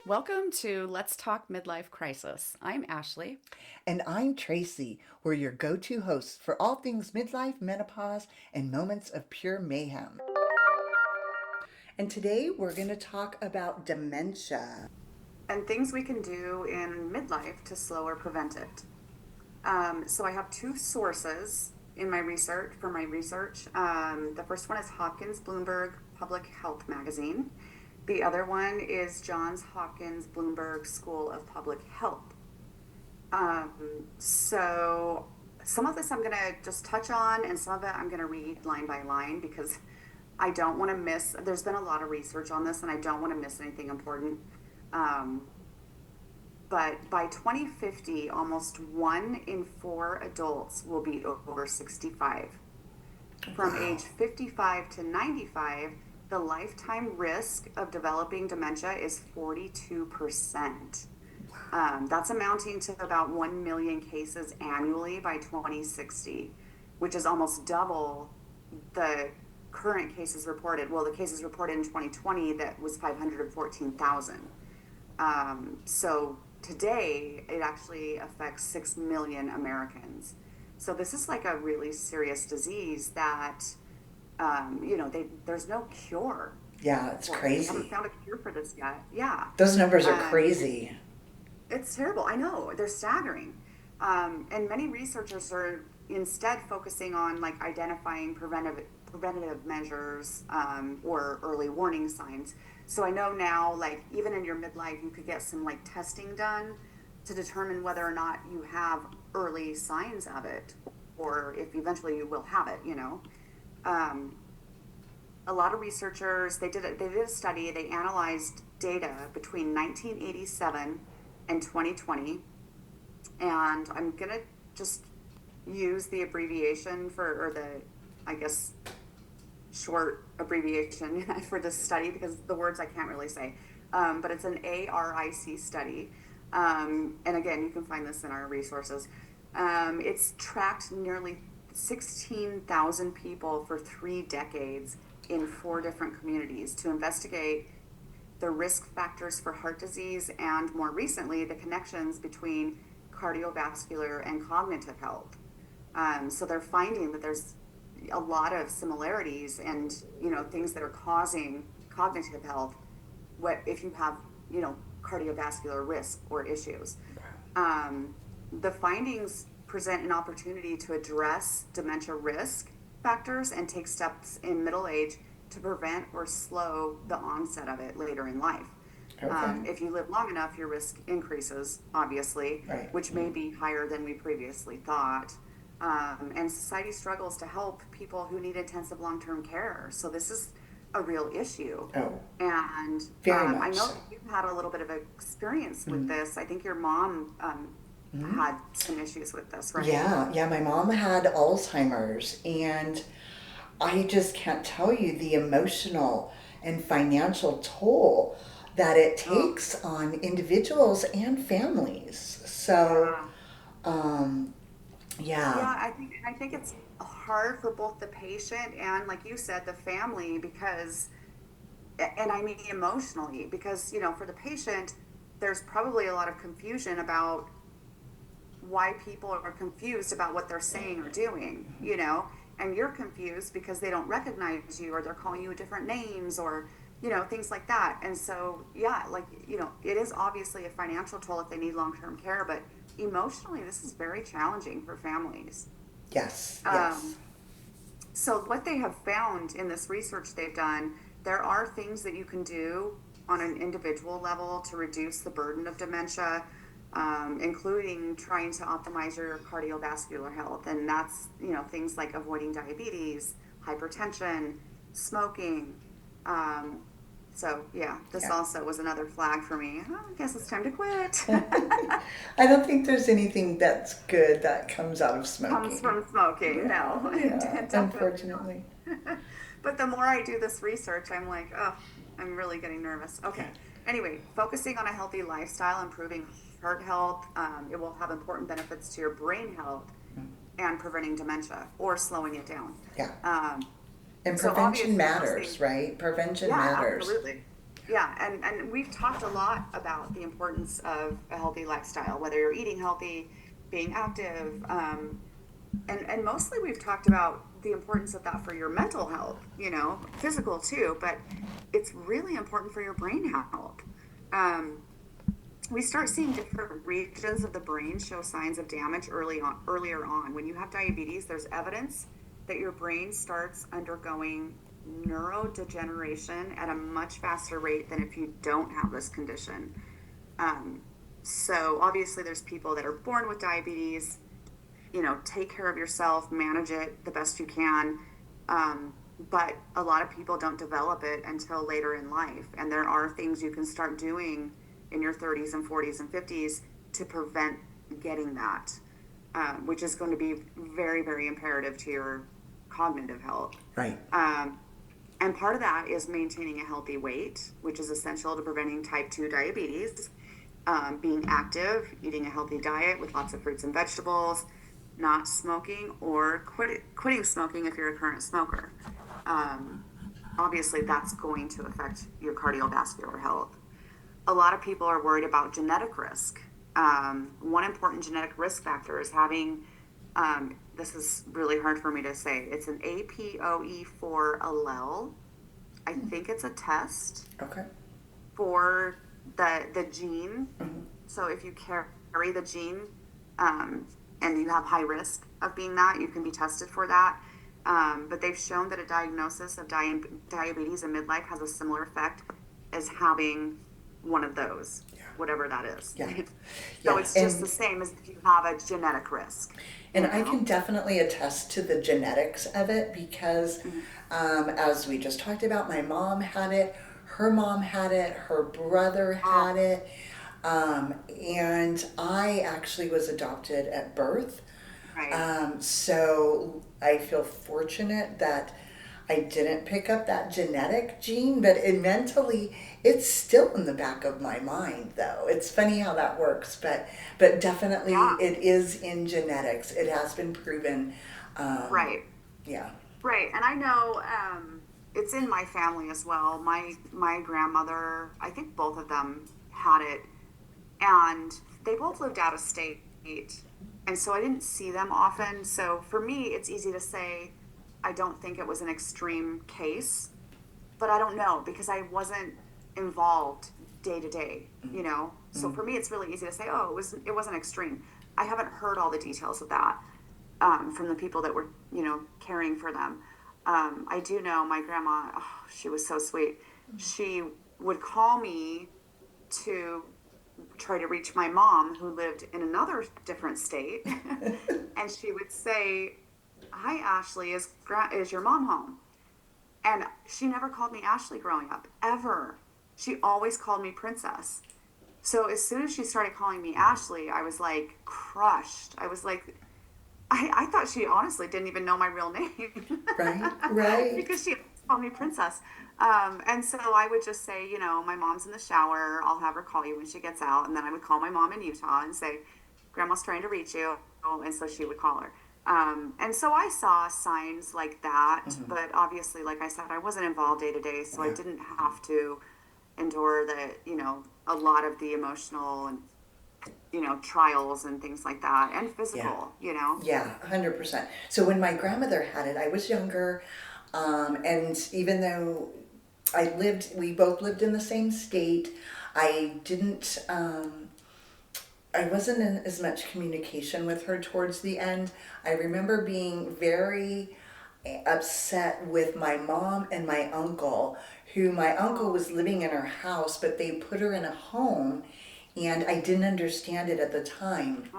Welcome to Let's Talk Midlife Crisis. I'm Ashley. And I'm Tracy. We're your go to hosts for all things midlife, menopause, and moments of pure mayhem. And today we're going to talk about dementia. And things we can do in midlife to slow or prevent it. So I have two sources in my research for my research. The first one is Hopkins Bloomberg Public Health Magazine. The other one is Johns Hopkins Bloomberg School of Public Health. So some of this I'm going to just touch on, and some of it I'm going to read line by line because I don't want to miss. There's been a lot of research on this, and I don't want to miss anything important. Um, but by 2050, almost 1 in 4 adults will be over 65. From Wow. age 55 to 95, the lifetime risk of developing dementia is 42%. That's amounting to about 1 million cases annually by 2060, which is almost double the current cases reported. Well, the cases reported in 2020 that was 514,000. So today it actually affects 6 million Americans. So this is like a really serious disease that, there's no cure Yeah, it's for it. They haven't crazy. found a cure for this yet. Yeah. Those numbers are Um, crazy. it's terrible. I know. They're staggering. And many researchers are instead focusing on like identifying preventative measures or early warning signs. So I know now, like even in your midlife, you could get some like testing done to determine whether or not you have early signs of it, or if eventually you will have it. Um, a lot of researchers they did a study. They analyzed data between 1987 and 2020, and I'm gonna just use the abbreviation for, or the, I guess, short abbreviation for this study because the words I can't really say. But it's an ARIC study. And again, you can find this in our resources. It's tracked nearly 16,000 people for 3 decades in 4 different communities to investigate the risk factors for heart disease and more recently the connections between cardiovascular and cognitive health. So they're finding that there's a lot of similarities and things that are causing cognitive health. What if you have cardiovascular risk or issues? The findings present an opportunity to address dementia risk factors and take steps in middle age to prevent or slow the onset of it later in life. Okay. If you live long enough, your risk increases, obviously, Right. which may be higher than we previously thought. And society struggles to help people who need intensive long term care. So this is a real issue. Oh, And very I much know so. that you've had a little bit of experience with Mm. this. I think your mom had some issues with this, right? Yeah, my mom had Alzheimer's, and I just can't tell you the emotional and financial toll that it Oh, takes on individuals and families. So, yeah. um, yeah, Yeah, I think it's hard for both the patient and, like you said, the family because, and I mean emotionally, because for the patient, there's probably a lot of confusion about why people are confused about what they're saying or doing, and you're confused because they don't recognize you or they're calling you different names or things like that. And so yeah, like it is obviously a financial toll if they need long-term care, but emotionally this is very challenging for families. yes, yes. um, so what they have found in this research they've done, there are things that you can do on an individual level to reduce the burden of dementia, including trying to optimize your cardiovascular health. And that's, things like avoiding diabetes, hypertension, smoking. Um, so, yeah, this Yeah. also was another flag for me. Oh, I guess it's time to quit. I don't think there's anything that's good that comes out of Comes smoking. from smoking. Yeah, No, yeah, definitely unfortunately. not. But the more I do this research, I'm like, oh, I'm really getting nervous. Okay. Yeah. Anyway, focusing on a healthy lifestyle, improving heart health, it will have important benefits to your brain health and preventing dementia or slowing it down. Yeah. Um, And so prevention obviously, those things, matters, right? Prevention yeah, matters. absolutely. Yeah, and we've talked a lot about the importance of a healthy lifestyle, whether you're eating healthy, being active, and mostly we've talked about the importance of that for your mental health, physical too, but it's really important for your brain health. Um, we start seeing different regions of the brain show signs of damage earlier on. When you have diabetes, there's evidence that your brain starts undergoing neurodegeneration at a much faster rate than if you don't have this condition. Um, so obviously, there's people that are born with diabetes. Take care of yourself, manage it the best you can. But a lot of people don't develop it until later in life, and there are things you can start doing in your 30s and 40s and 50s to prevent getting that, which is going to be very, very imperative to your cognitive health. Right. And part of that is maintaining a healthy weight, which is essential to preventing type 2 diabetes, being active, eating a healthy diet with lots of fruits and vegetables, not smoking, or quitting smoking if you're a current smoker. Um, Obviously, that's going to affect your cardiovascular health. A lot of people are worried about genetic risk. One important genetic risk factor is having, this is really hard for me to say, it's an APOE4 allele. I think it's a test Okay. for the gene. So if you carry the gene, and you have high risk of being that, you can be tested for that. But they've shown that a diagnosis of diabetes in midlife has a similar effect as having one of those, whatever that is. Yeah. So Yeah. it's just the same as if you have a genetic risk. And I can definitely attest to the genetics of it because, as we just talked about, my mom had it, her mom had it, her brother had it, and I actually was adopted at birth. Right. So I feel fortunate that I didn't pick up that genetic gene, but mentally, it's still in the back of my mind, though. It's funny how that works, but definitely Yeah. it is in genetics. It has been proven. Right. Yeah. Right. And I know it's in my family as well. My grandmother, I think both of them had it, and they both lived out of state, and so I didn't see them often. So for me, it's easy to say I don't think it was an extreme case, but I don't know because I wasn't involved day to day, So for me, it's really easy to say, oh, it wasn't extreme. I haven't heard all the details of that from the people that were, caring for them. I do know my grandma. Oh, she was so sweet. She would call me to try to reach my mom who lived in another different state, and she would say, "Hi, Ashley, is your mom home?" And she never called me Ashley growing up, ever. She always called me Princess. So as soon as she started calling me Ashley, I was like crushed. I was like, I thought she honestly didn't even know my real name. Right. Right. Because she called me Princess. And so I would just say, my mom's in the shower. I'll have her call you when she gets out. And then I would call my mom in Utah and say, Grandma's trying to reach you. And so she would call her. And so I saw signs like that. But obviously, like I said, I wasn't involved day to day. So I didn't have to endure a lot of the emotional and trials and things like that, and physical, Yeah, 100%. So when my grandmother had it, I was younger, and even though we both lived in the same state, I didn't, I wasn't in as much communication with her towards the end. I remember being very upset with my mom and my uncle, who my uncle was living in her house, but they put her in a home, and I didn't understand it at the time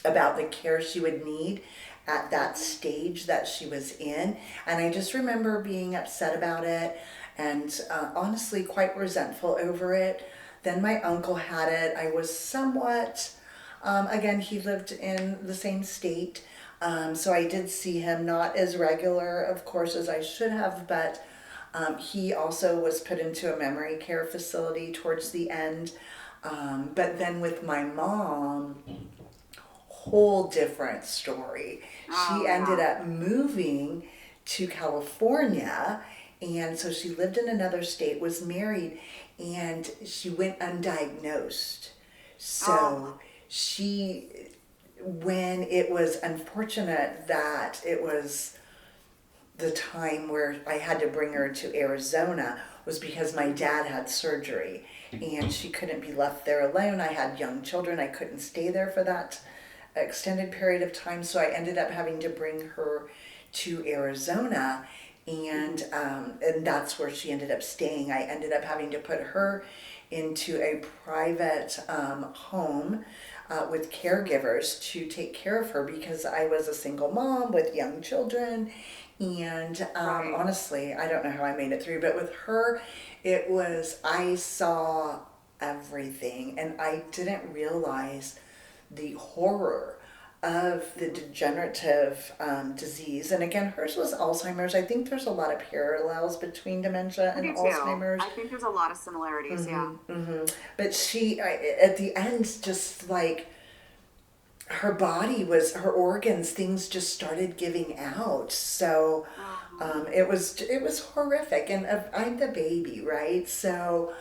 about the care she would need at that stage that she was in. And I just remember being upset about it and honestly quite resentful over it. Then my uncle had it. I was somewhat, again, he lived in the same state. So I did see him, not as regular, of course, as I should have, but he also was put into a memory care facility towards the end. But then with my mom, whole different story. She ended up moving to California, and so she lived in another state, was married, and she went undiagnosed. Oh, So she, when it was unfortunate that it was the time where I had to bring her to Arizona, was because my dad had surgery and she couldn't be left there alone. I had young children. I couldn't stay there for that extended period of time. So I ended up having to bring her to Arizona, and that's where she ended up staying. I ended up having to put her into a private home with caregivers to take care of her because I was a single mom with young children. And right. honestly, I don't know how I made it through, but with her, it was, I saw everything and I didn't realize the horror of the degenerative disease. And again, hers was Alzheimer's. I think there's a lot of parallels between dementia I and do too. Alzheimer's. I think there's a lot of similarities. Yeah. But at the end, just like her body was, her organs, things just started giving out. So it was horrific. And I'm the baby, right? So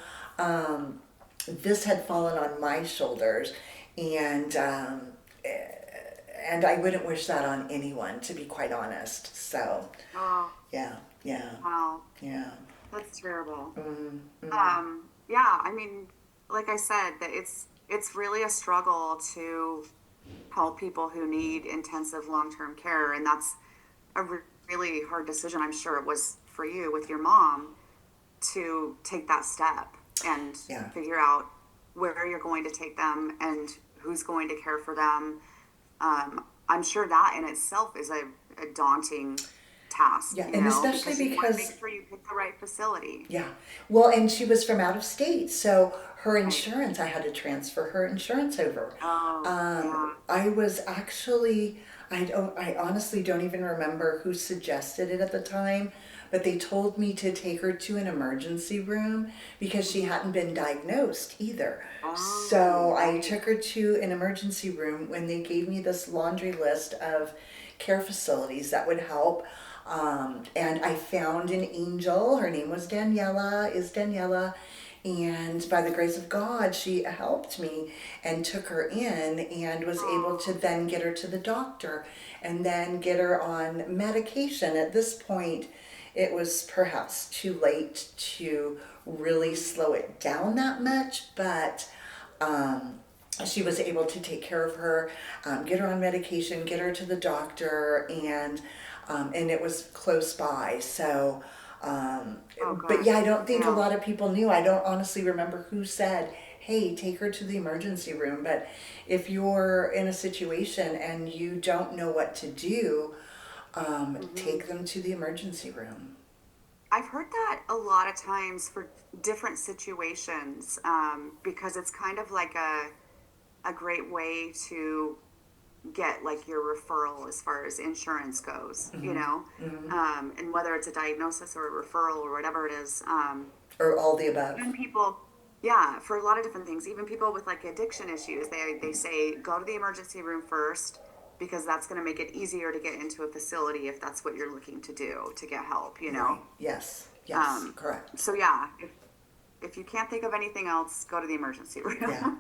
this had fallen on my shoulders, and and I wouldn't wish that on anyone, to be quite honest. So Oh, yeah, yeah, wow. yeah. That's terrible. Mm-hmm. Yeah, I mean, like I said, that it's really a struggle to help people who need intensive long-term care, and that's a really hard decision. I'm sure it was for you with your mom to take that step and Yeah. figure out where you're going to take them and who's going to care for them. I'm sure that in itself is a daunting task, Yeah, and especially because you want to because make sure you pick the right facility. yeah. Well, and she was from out of state, so her Right. insurance, I had to transfer her insurance over. Oh, yeah. I was actually, I honestly don't even remember who suggested it at the time, but they told me to take her to an emergency room because she hadn't been diagnosed either. Oh, So I right. took her to an emergency room when they gave me this laundry list of care facilities that would help. And I found an angel. Her name was Daniela. And by the grace of God, she helped me and took her in and was able to Oh, then get her to the doctor and then get her on medication. At this point, it was perhaps too late to really slow it down that much, but she was able to take care of her, get her on medication, get her to the doctor, and it was close by. So, oh, but yeah, good. I don't think a Yeah. lot of people knew. I don't honestly remember who said, "Hey, take her to the emergency room." But if you're in a situation and you don't know what to do, Hmm. take them to the emergency room. I've heard that a lot of times for different situations, because it's kind of like a great way to get like your referral as far as insurance goes. And whether it's a diagnosis or a referral or whatever it is. Or all the above. Even people, yeah, for a lot of different things, even people with like addiction issues, they say go to the emergency room first because that's going to make it easier to get into a facility if that's what you're looking to do to get help. Right. Yes. Yes. Um, Correct. so yeah, if you can't think of anything else, go to the emergency Yeah. room.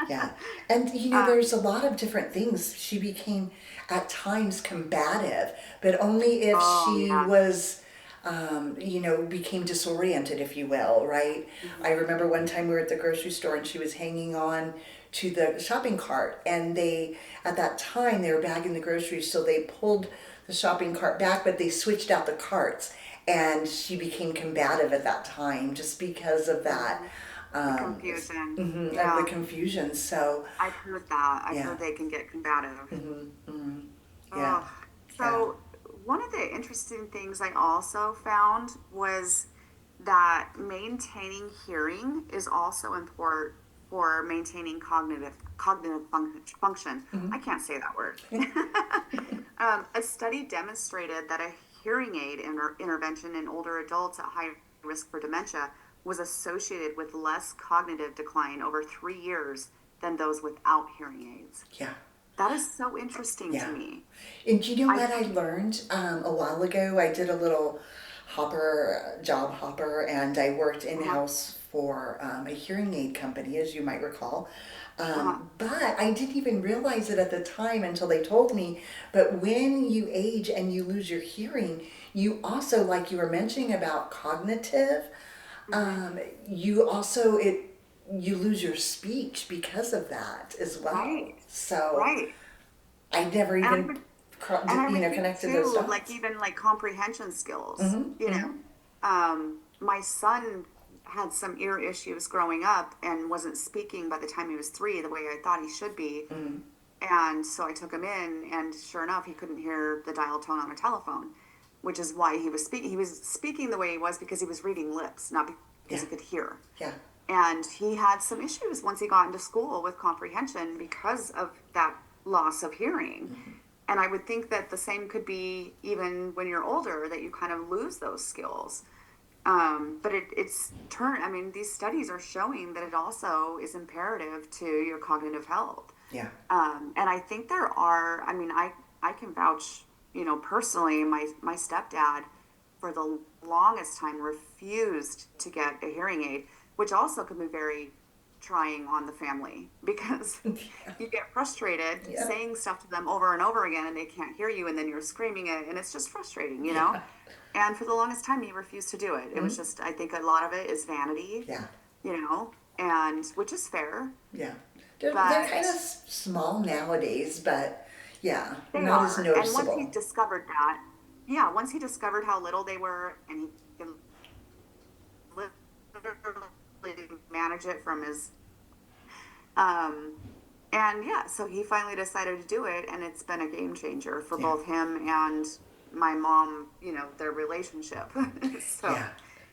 Yeah. And um, there's a lot of different things. She became at times combative, but only if oh she yeah. was, became disoriented, if you will, right? I Mhm. remember one time we were at the grocery store and she was hanging on to the shopping cart, and at that time, they were bagging the groceries, so they pulled the shopping cart back, but they switched out the carts. And she became combative at that time just because of that, Mhm. The confusion. of the Yeah, confusion. So, I've heard that. I've yeah, heard they can get combative. yeah, Oh, yeah, so one of the interesting things I also found was that maintaining hearing is also important for maintaining function. I can't say that word. A study demonstrated that a hearing aid intervention in older adults at high risk for dementia was associated with less cognitive decline over 3 years than those without hearing aids. yeah. That is so interesting to Yeah. me. And you know I what I learned a while ago? I did a little job hopper, and I worked in uh house for a hearing aid company, as you might recall. Uh-huh. But I didn't even realize it at the time until they told me. But when you age and you lose your hearing, you also, like you were mentioning about cognitive, Hmm. you also, you lose your speech because of that as well. Right. So Right. I never And I even, would And I would think connected those too, like dots. even like comprehension skills, Mm-hmm, you know. mm-hmm, My son had some ear issues growing up and wasn't speaking by the time he was 3 the way I thought he should be. mm-hmm. And so I took him in, and sure enough, he couldn't hear the dial tone on a telephone, which is why he was speaking. He was speaking the way he was because he was reading lips, not because Yeah, he could hear. yeah. And he had some issues once he got into school with comprehension because of that loss of hearing. Mm-hmm. And I would think that the same could be even when you're older, that you kind of lose those skills. But it's turn. I mean, these studies are showing that it also is imperative to your cognitive health. Yeah. And I think there are. I mean, I can vouch. You know, personally, my stepdad for the longest time refused to get a hearing aid, which also can be very trying on the family because you get frustrated Yeah. saying stuff to them over and over again and they can't hear you and then you're screaming it and it's just frustrating, you know? Yeah. And for the longest time he refused to do it. It was Mm-hmm. just I think a lot of it is vanity, Yeah. you know, and which is fair, Yeah. They're but kind of small nowadays, but yeah, they not as are. And once he noticeable. discovered that, yeah, once he discovered how little they were and he could literally manage it from his um and yeah, so he finally decided to do it, and it's been a game changer for Yeah. both him and my mom, you know, their relationship. So, Yeah.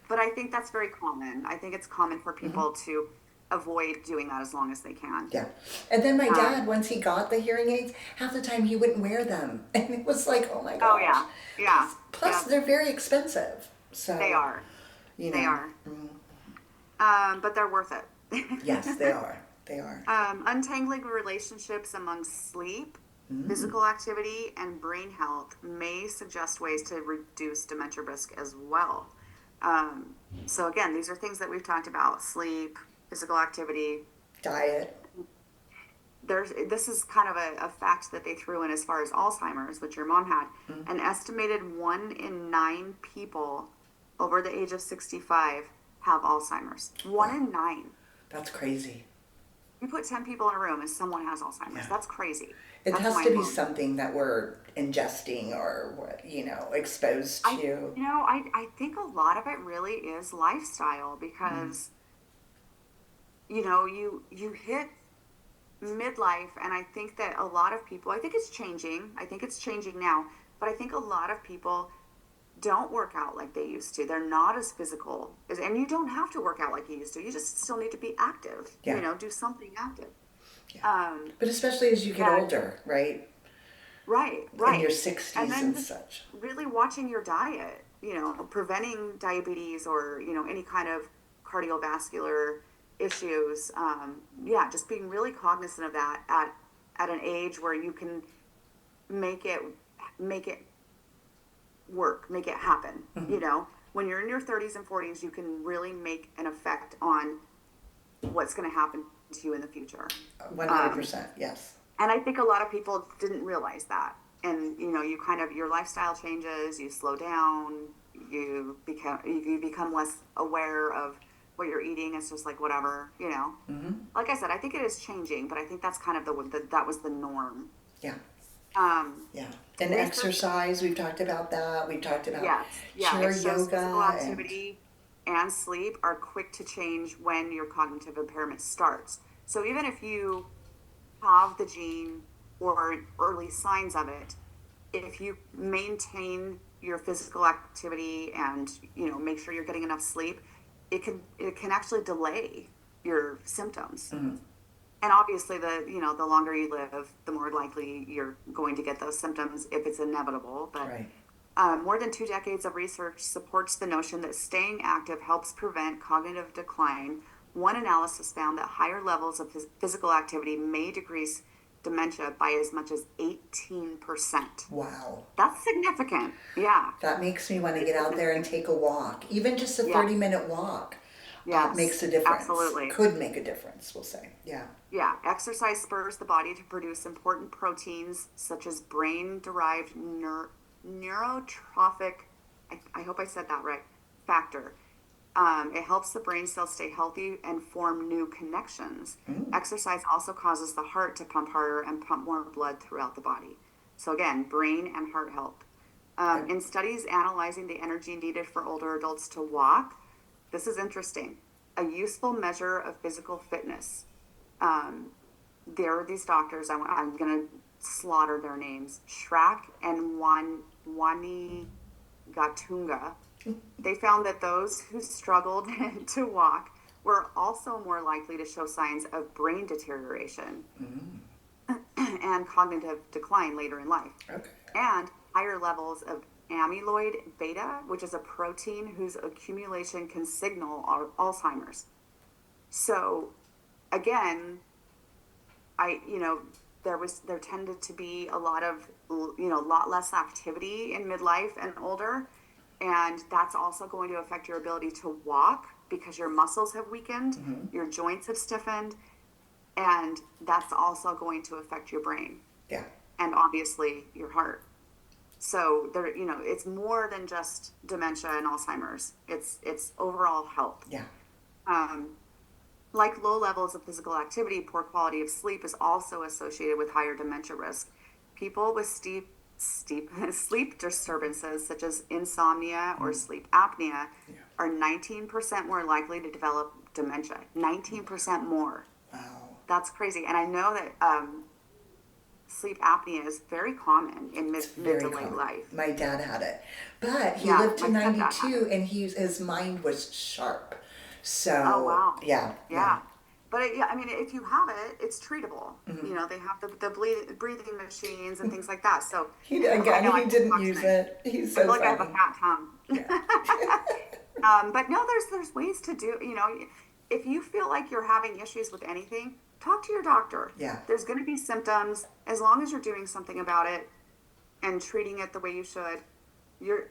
but I think that's very common. I think it's common for Mm-hmm. people to avoid doing that as long as they can. Yeah. And then my dad, Um, once he got the hearing aids, half the time he wouldn't wear them. And it was like, oh my oh gosh. yeah, yeah, Plus yeah. they're very expensive. They So, are, you they know, are. But they're worth yes, they it. are. They are. Untangling relationships among sleep, Mm. physical activity, and brain health may suggest ways to reduce dementia risk as well. Um, so, again, these are things that we've talked about: sleep, physical activity. Diet. This is kind of a fact that they threw in as far as Alzheimer's, which your mom had. Mm. An estimated 1 in 9 people over the age of 65 have Alzheimer's. One Wow. in nine. That's crazy. You put 10 people in a room and someone has Alzheimer's. Yeah. That's crazy. It That's has to mind be blowing. something that we're ingesting or, exposed I, to. I think a lot of it really is lifestyle Mm. because, you know, you hit midlife, and I think that a lot of people, I think it's changing. I think it's changing now, but I think a lot of people don't work out like they used to. They're not as physical, and you don't have to work out like you used to. You just still need to be active, Yeah. do something active. Yeah. Um, But especially as you get and older, right? Right, In your right. And 60s then and just such. really watching your diet, preventing diabetes or, any kind of cardiovascular issues. Yeah, just being really cognizant of that at an age where you can make it make it work, make it happen. Hmm. When you're in your 30s and 40s, you can really make an effect on what's going to happen to you in the future. Um, 100%, yes. and I think a lot of people didn't realize that. And you kind of your lifestyle changes, you slow down, you become less aware of what you're eating. It's just like whatever. Hmm. Like I said, I think it is changing, but I think that's kind of that was the norm. Yeah, Um, yeah. And research, exercise, we've talked about that. We've talked about yes, yeah, chair it shows physical yoga and, activity and sleep are quick to change when your cognitive impairment starts. So even if you have the gene or early signs of it, if you maintain your physical activity and make sure you're getting enough sleep, it can actually delay your symptoms. mhm, And obviously, the longer you live, the more likely you're going to get those symptoms if it's inevitable. But right. more than 2 decades of research supports the notion that staying active helps prevent cognitive decline. One analysis found that higher levels of physical activity may decrease dementia by as much as 18%. Wow. That's significant. Yeah. That makes me want to get It's out there and significant. take a walk, even just a Yeah. 30-minute walk. Yes, makes a difference. absolutely. Could make a difference, we'll say. Yeah. Yeah, exercise spurs the body to produce important proteins such as brain derived neurotrophic, I hope I said that right, factor. It helps the brain cells stay healthy and form new connections. Mm. Exercise also causes the heart to pump harder and pump more blood throughout the body. So, again, brain and heart health. Yep. In studies analyzing the energy needed for older adults to walk, this is interesting. A useful measure of physical fitness. Um, there are these doctors, I'm going to slaughter their names, Shrak and Wani Gatunga. They found that those who struggled to walk were also more likely to show signs of brain deterioration Mm. and cognitive decline later in life, Okay. and higher levels of amyloid beta, which is a protein whose accumulation can signal Alzheimer's. So, again, there tended to be a lot of, lot less activity in midlife and older, and that's also going to affect your ability to walk because your muscles have weakened, Mm-hmm. your joints have stiffened, and that's also going to affect your brain Yeah. and obviously your heart. So it's more than just dementia and Alzheimer's. It's overall health. Yeah. Um, like low levels of physical activity, poor quality of sleep is also associated with higher dementia risk. People with sleep disturbances, such as insomnia or sleep apnea, Yeah. are 19% more likely to develop dementia. 19% more. Wow. That's crazy. And I know that sleep apnea is very common in mid It's to very late common. life. My dad had it, but he Yeah, lived to my stepdad had 92, it. and his mind was sharp. Oh, So wow. yeah, yeah. Yeah. But yeah, I mean, if you have it, it's treatable. Mm-hmm. They have the breathing machines and things like that. So He I again, know I he can didn't talk use tonight. it. He's I feel so like I have a funny. fat tongue. Yeah. But no, there's ways to do. If you feel like you're having issues with anything, talk to your doctor. Yeah. There's going to be symptoms. As long as you're doing something about it and treating it the way you should, your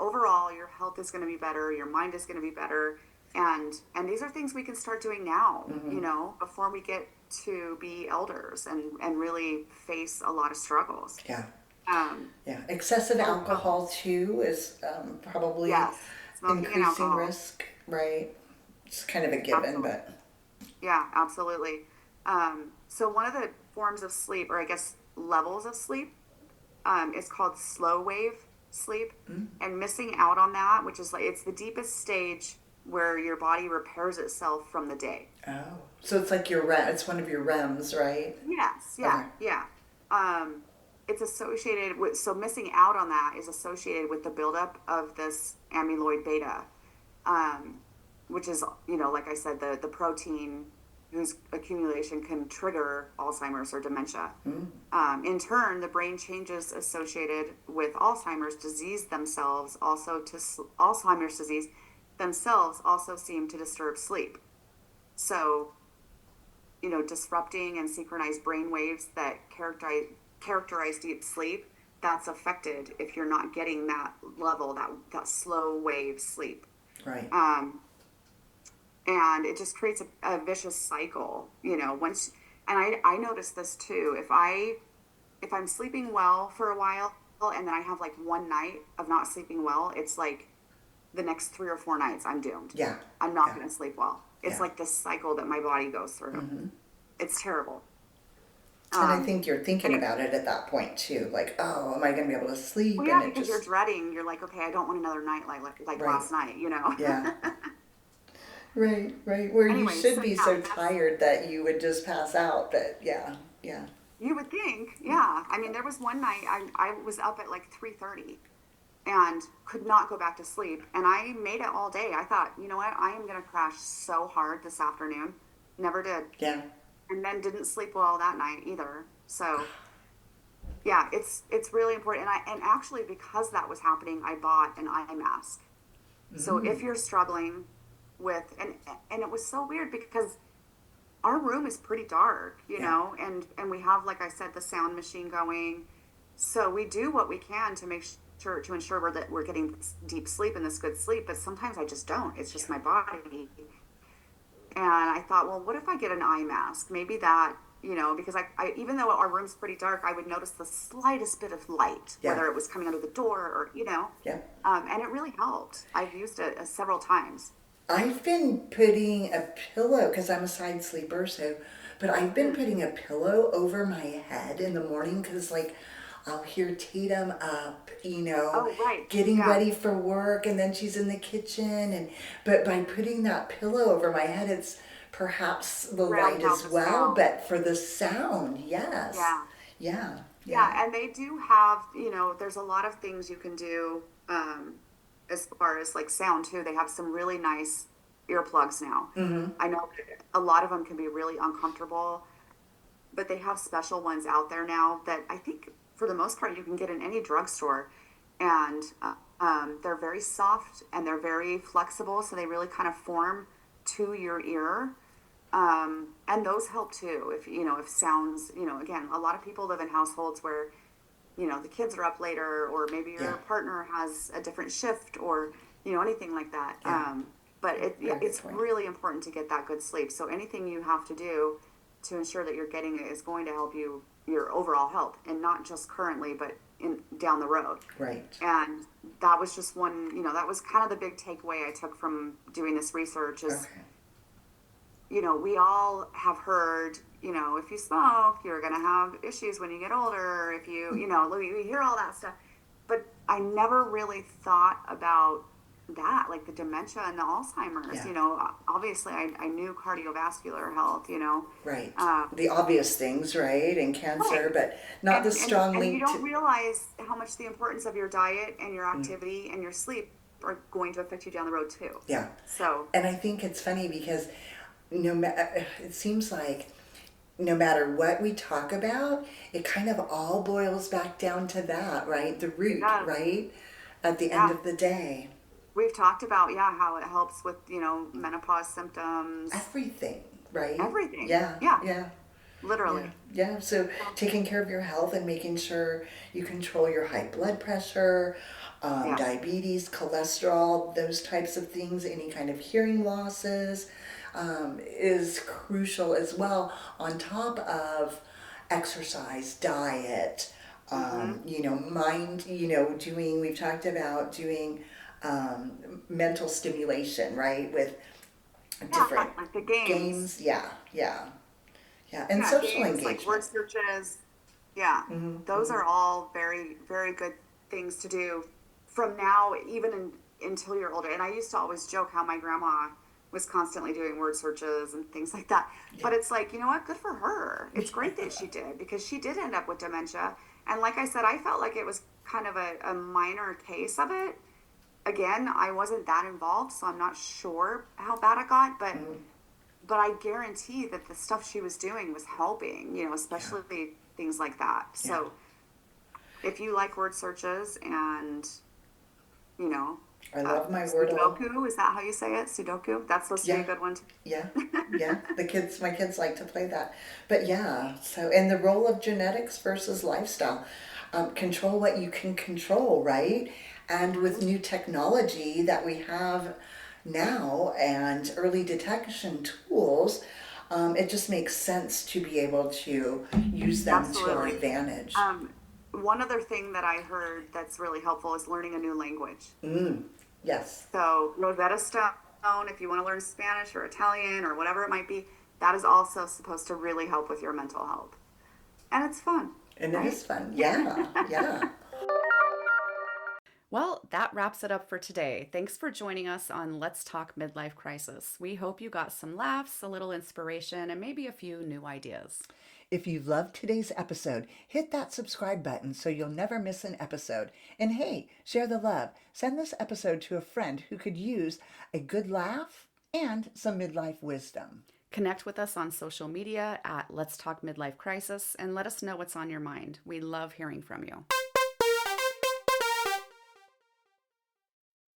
health is going to be better. Your mind is going to be better. And these are things we can start doing now, Mm-hmm. before we get to be elders and really face a lot of struggles. Yeah. Um, Yeah. Excessive oh, alcohol too is probably yes, smoking and increasing alcohol. risk, right? It's kind of a given, Absolutely. but Yeah, absolutely. So one of the forms of sleep, or I guess levels of sleep, is called slow wave sleep. mm, And missing out on that, which is like it's the deepest stage where your body repairs itself from the day. oh, so it's like your it's one of your REMs, right? Yes, Okay. yeah, yeah. It's associated with, so missing out on that is associated with the buildup of this amyloid beta, um, which is, like I said, the protein whose accumulation can trigger Alzheimer's or dementia. Mm, In turn, the brain changes associated with Alzheimer's disease also seem to disturb sleep. So, disrupting and synchronized brain waves that characterize deep sleep, that's affected if you're not getting that level, that slow wave sleep. right. And it just creates a vicious cycle, once, and I notice this too. If I'm sleeping well for a while and then I have like one night of not sleeping well, it's like the next 3 or 4 nights I'm doomed. Yeah. I'm not Yeah. going to sleep well. It's Yeah. like this cycle that my body goes through. Mm-hmm. It's terrible. And I think you're thinking Anyway, about it at that point too, like, oh, am I going to be able to sleep? well, And yeah, it because you're just, dreading. You're like, okay, I don't want another night like right. last night. Yeah. Right, right. Where you Anyway, should so be yeah, so that's, tired that you would just pass out, but yeah, yeah. you would think, yeah. I mean, there was one night I was up at like 3:30 and could not go back to sleep, and I made it all day. I thought, you know what, I am gonna crash so hard this afternoon. Never did, Yeah. and then didn't sleep well that night either. So yeah, it's really important. And actually because that was happening, I bought an eye mask. So if Mm. you're struggling with, and it was so weird because our room is pretty dark, Yeah. and we have, like I said, the sound machine going. So we do what we can to make sure to ensure that we're getting deep sleep and this good sleep, but sometimes I just don't. It's just Yeah. my body. And I thought, well, what if I get an eye mask? Maybe that, because I even though our room's pretty dark, I would notice the slightest bit of light, Yeah. whether it was coming out of the door or, Yeah. and it really helped. I've used it several times. I've been putting a pillow, because I'm a side sleeper, but I've been Mm. putting a pillow over my head in the morning because, like, I'll hear Tatum up, Oh, right. getting Yeah. ready for work, and then she's in the kitchen, but by putting that pillow over my head, it's perhaps the light Round out as the well, sound. but for the sound, yes. Yeah. Yeah, yeah, Yeah. And they do have, there's a lot of things you can do as far as like sound too. They have some really nice earplugs now. I know a lot of them can be really uncomfortable, but they have special ones out there now that I think for the most part you can get in any drugstore, and they're very soft and they're very flexible, so they really kind of form to your ear. And those help too. If sounds, again, a lot of people live in households where the kids are up later, or maybe yeah, your partner has a different shift, or anything like that. yeah. But Very good it's point. really important to get that good sleep. So anything you have to do to ensure that you're getting it is going to help your overall health, and not just currently, but in down the road. Right. And that was just one, that was kind of the big takeaway I took from doing this research is, Okay. we all have heard, if you smoke, you're going to have issues when you get older. If we hear all that stuff. But I never really thought about that, like the dementia and the Alzheimer's. Yeah. Obviously, I knew cardiovascular health, Right. uh, The obvious things, right? And cancer, right. but not the strong And you link don't to. realize how much the importance of your diet and your activity and your sleep are going to affect you down the road too. Yeah. So, And I think it's funny because it seems like no matter what we talk about, it kind of all boils back down to that, right? The it root, does. right? At the end Yeah. of the day. We've talked about, yeah, how it helps with, menopause symptoms, Everything, right? everything. Yeah, Yeah, yeah. Yeah, literally. yeah. So taking care of your health and making sure you control your high blood pressure, Yes. diabetes, cholesterol, those types of things, any kind of hearing losses, is crucial as well. On top of exercise, diet, Mm-hmm. mind, we've talked about doing mental stimulation, right? With Yeah, different like the games. games. Yeah, yeah. Yeah, and Yeah, social games like word engagement. searches. Yeah, those are all very, very good things to do from now, even until you're older. And I used to always joke how my grandma was constantly doing word searches and things like that. Yeah. But it's like, you know what? Good for her. It's great that she did, because she did end up with dementia. And like I said, I felt like it was kind of a minor case of it. Again, I wasn't that involved, so I'm not sure how bad it got, but I guarantee that the stuff she was doing was helping, Yeah, especially things like that. yeah. So if you like word searches and, you know, I love my Wordle. Sudoku, is that how you say it? Sudoku? That's supposed to be a Yeah, good one too. yeah, yeah. My kids like to play that. But yeah, so, and the role of genetics versus lifestyle. Control what you can control, right? And with Hmm. new technology that we have now and early detection tools, it just makes sense to be able to use them to our Absolutely. advantage. Um, One other thing that I heard that's really helpful is learning a new language. Yes, So Rosetta Stone, if you want to learn Spanish or Italian or whatever it might be, that is also supposed to really help with your mental health. And it's fun, and it right? is fun. Yeah, yeah. Well, that wraps it up for today. Thanks for joining us on Let's Talk Midlife Crisis. We hope you got some laughs, a little inspiration, and maybe a few new ideas. If you loved today's episode, hit that subscribe button so you'll never miss an episode. And hey, share the love. Send this episode to a friend who could use a good laugh and some midlife wisdom. Connect with us on social media at Let's Talk Midlife Crisis and let us know what's on your mind. We love hearing from you.